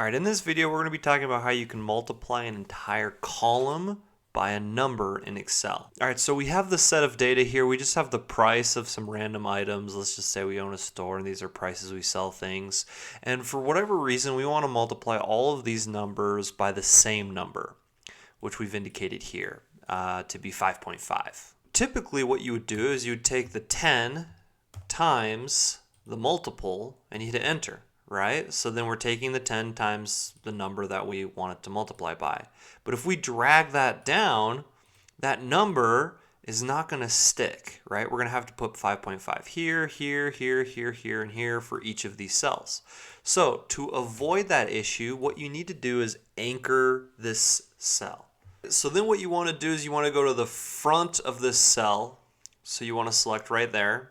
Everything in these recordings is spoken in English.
All right, in this video, we're going to be talking about how you can multiply an entire column by a number in Excel. All right, so we have the set of data here. We just have the price of some random items. Let's just say we own a store and these are prices we sell things. And for whatever reason, we want to multiply all of these numbers by the same number, which we've indicated here to be 5.5. Typically, what you would do is you would take the 10 times the multiple and you hit enter. Right? So then we're taking the 10 times the number that we want it to multiply by. But if we drag that down, that number is not going to stick, right? We're going to have to put 5.5 here, here, here, here, here, and here for each of these cells. So to avoid that issue, what you need to do is anchor this cell. So then what you want to do is you want to go to the front of this cell. So you want to select right there.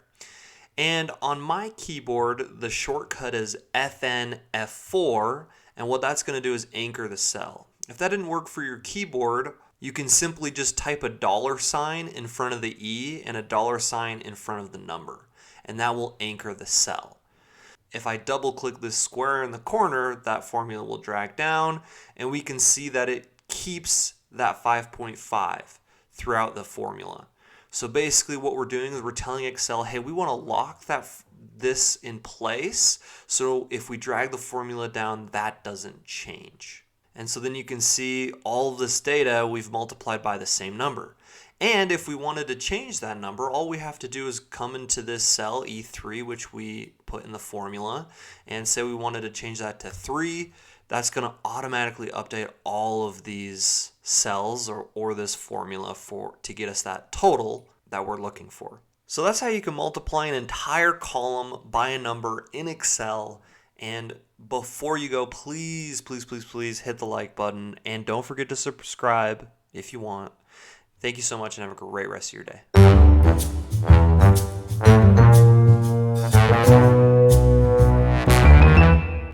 And on my keyboard, the shortcut is FN F4, and what that's going to do is anchor the cell. If that didn't work for your keyboard, you can simply just type a $sign in front of the E and a $sign in front of the number, and that will anchor the cell. If I double click this square in the corner, that formula will drag down, and we can see that it keeps that 5.5 throughout the formula. So basically what we're doing is we're telling Excel, hey, we want to lock this in place, so if we drag the formula down, that doesn't change. And so then you can see all of this data we've multiplied by the same number. And if we wanted to change that number, all we have to do is come into this cell, E3, which we put in the formula, and say we wanted to change that to 3. That's going to automatically update all of these cells or this formula to get us that total that we're looking for. So that's how you can multiply an entire column by a number in Excel. And before you go, please, please, please, please hit the like button and don't forget to subscribe if you want. Thank you so much and have a great rest of your day.